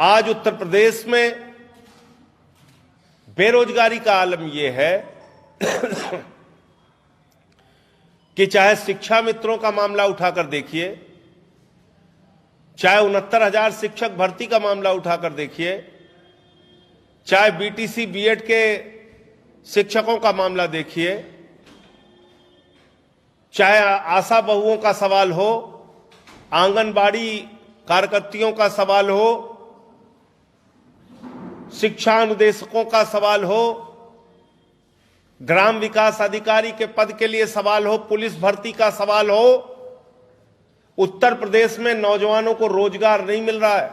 आज उत्तर प्रदेश में बेरोजगारी का आलम यह है कि चाहे शिक्षा मित्रों का मामला उठाकर देखिए, चाहे 69,000 शिक्षक भर्ती का मामला उठाकर देखिए, चाहे बीटीसी बीएड के शिक्षकों का मामला देखिए, चाहे आशा बहुओं का सवाल हो, आंगनबाड़ी कार्यकर्तियों का सवाल हो, शिक्षा अनुदेशकों का सवाल हो, ग्राम विकास अधिकारी के पद के लिए सवाल हो, पुलिस भर्ती का सवाल हो, उत्तर प्रदेश में नौजवानों को रोजगार नहीं मिल रहा है,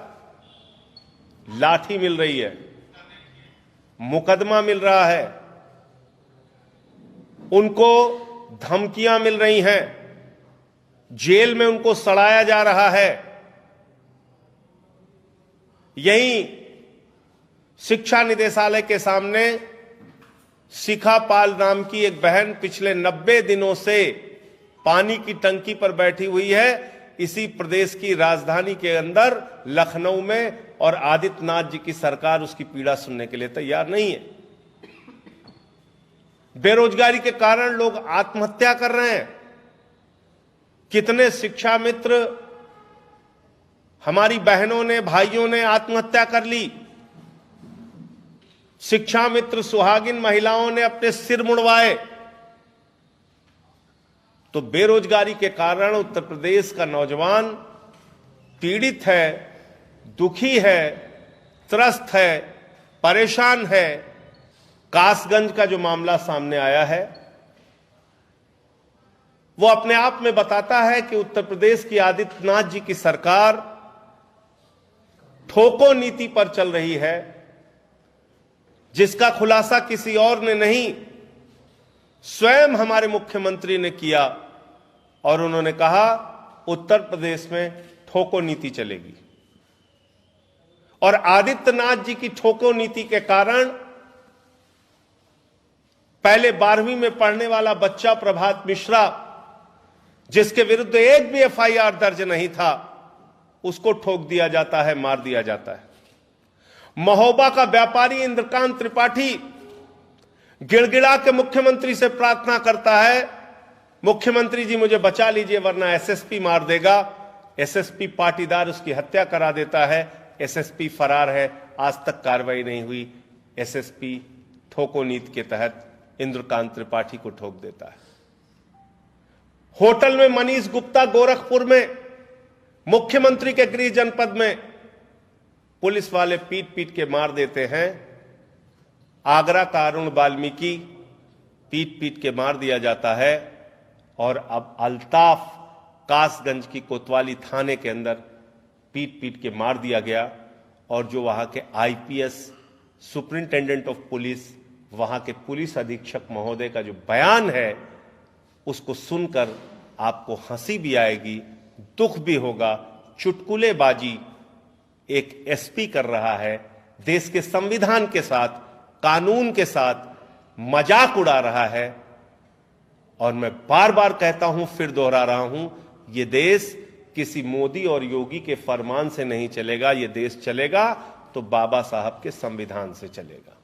लाठी मिल रही है, मुकदमा मिल रहा है, उनको धमकियां मिल रही हैं, जेल में उनको सड़ाया जा रहा है। यही शिक्षा निदेशालय के सामने शिखा पाल नाम की एक बहन पिछले 90 दिनों से पानी की टंकी पर बैठी हुई है, इसी प्रदेश की राजधानी के अंदर लखनऊ में, और आदित्यनाथ जी की सरकार उसकी पीड़ा सुनने के लिए तैयार नहीं है। बेरोजगारी के कारण लोग आत्महत्या कर रहे हैं। कितने शिक्षा मित्र, हमारी बहनों ने, भाइयों ने आत्महत्या कर ली। शिक्षा मित्र, सुहागिन महिलाओं ने अपने सिर मुड़वाए। तो बेरोजगारी के कारण उत्तर प्रदेश का नौजवान पीड़ित है, दुखी है, त्रस्त है, परेशान है। कासगंज का जो मामला सामने आया है वो अपने आप में बताता है कि उत्तर प्रदेश की आदित्यनाथ जी की सरकार ठोको नीति पर चल रही है, जिसका खुलासा किसी और ने नहीं, स्वयं हमारे मुख्यमंत्री ने किया, और उन्होंने कहा उत्तर प्रदेश में ठोको नीति चलेगी। और आदित्यनाथ जी की ठोको नीति के कारण पहले 12वीं में पढ़ने वाला बच्चा प्रभात मिश्रा, जिसके विरुद्ध एक भी एफआईआर दर्ज नहीं था, उसको ठोक दिया जाता है, मार दिया जाता है। महोबा का व्यापारी इंद्रकांत त्रिपाठी गिड़गिड़ा के मुख्यमंत्री से प्रार्थना करता है, मुख्यमंत्री जी मुझे बचा लीजिए वरना एसएसपी मार देगा। एसएसपी पाटीदार उसकी हत्या करा देता है, एसएसपी फरार है, आज तक कार्रवाई नहीं हुई। एसएसपी ठोको नीति के तहत इंद्रकांत त्रिपाठी को ठोक देता है। होटल में मनीष गुप्ता गोरखपुर में, मुख्यमंत्री के गृह जनपद में, पुलिस वाले पीट पीट के मार देते हैं। आगरा का अरुण वाल्मीकि पीट पीट के मार दिया जाता है। और अब अल्ताफ कासगंज की कोतवाली थाने के अंदर पीट पीट के मार दिया गया। और जो वहां के आईपीएस सुपरिंटेंडेंट ऑफ पुलिस, वहां के पुलिस अधीक्षक महोदय का जो बयान है, उसको सुनकर आपको हंसी भी आएगी, दुख भी होगा। चुटकुलेबाजी एक एसपी कर रहा है, देश के संविधान के साथ, कानून के साथ मजाक उड़ा रहा है। और मैं बार बार कहता हूं, फिर दोहरा रहा हूं, यह देश किसी मोदी और योगी के फरमान से नहीं चलेगा। यह देश चलेगा तो बाबा साहब के संविधान से चलेगा।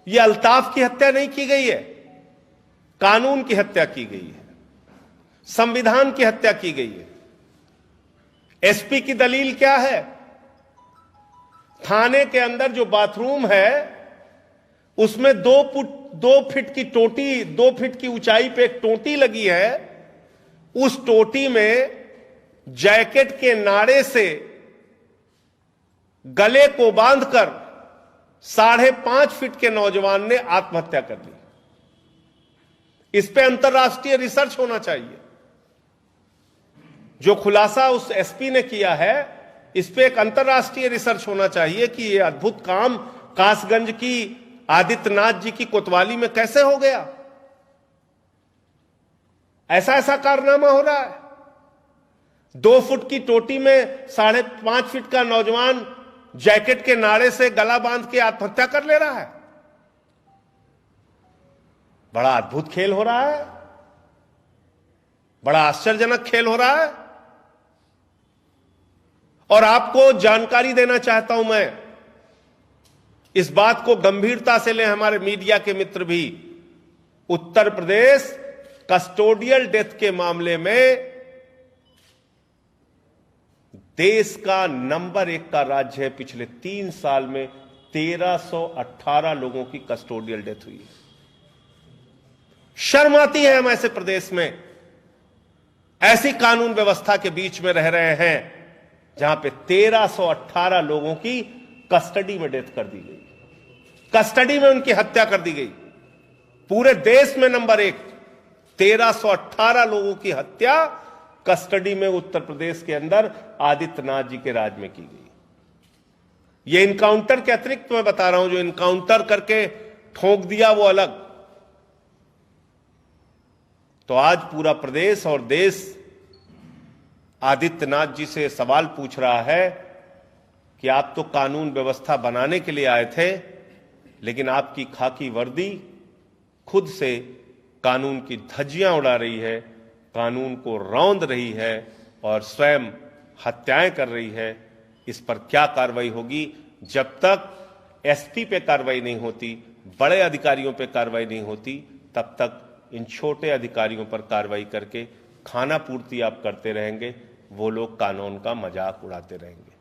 यह अल्ताफ की हत्या नहीं की गई है, कानून की हत्या की गई है, संविधान की हत्या की गई है। एसपी की दलील क्या है? थाने के अंदर जो बाथरूम है उसमें 2 फीट की टोटी, 2 फीट की ऊंचाई पे एक टोटी लगी है। उस टोटी में जैकेट के नाड़े से गले को बांधकर 5.5 फीट के नौजवान ने आत्महत्या कर ली। इस पे अंतर्राष्ट्रीय रिसर्च होना चाहिए। जो खुलासा उस एसपी ने किया है, इस पे एक अंतर्राष्ट्रीय रिसर्च होना चाहिए कि यह अद्भुत काम कासगंज की आदित्यनाथ जी की कोतवाली में कैसे हो गया। ऐसा कारनामा हो रहा है। 2 फुट की टोटी में 5.5 फीट का नौजवान जैकेट के नाड़े से गला बांध के आत्महत्या कर ले रहा है। बड़ा अद्भुत खेल हो रहा है, बड़ा आश्चर्यजनक खेल हो रहा है। और आपको जानकारी देना चाहता हूं मैं, इस बात को गंभीरता से लें हमारे मीडिया के मित्र भी। उत्तर प्रदेश कस्टोडियल डेथ के मामले में देश का नंबर 1 का राज्य है। पिछले 3 साल में 1318 लोगों की कस्टोडियल डेथ हुई है। शर्म आती है हम ऐसे प्रदेश में, ऐसी कानून व्यवस्था के बीच में रह रहे हैं जहां पे 1318 लोगों की कस्टडी में डेथ कर दी गई, कस्टडी में उनकी हत्या कर दी गई। पूरे देश में नंबर 1, 1318 लोगों की हत्या कस्टडी में उत्तर प्रदेश के अंदर आदित्यनाथ जी के राज में की गई। ये इनकाउंटर के अतिरिक्त मैं बता रहा हूं, जो इनकाउंटर करके ठोक दिया वो अलग। तो आज पूरा प्रदेश और देश आदित्यनाथ जी से सवाल पूछ रहा है कि आप तो कानून व्यवस्था बनाने के लिए आए थे, लेकिन आपकी खाकी वर्दी खुद से कानून की धज्जियां उड़ा रही है, कानून को रौंद रही है और स्वयं हत्याएं कर रही है। इस पर क्या कार्रवाई होगी? जब तक एसपी पे कार्रवाई नहीं होती, बड़े अधिकारियों पे कार्रवाई नहीं होती, तब तक इन छोटे अधिकारियों पर कार्रवाई करके खाना पूर्ति आप करते रहेंगे। वो लोग कानून का मजाक उड़ाते रहेंगे।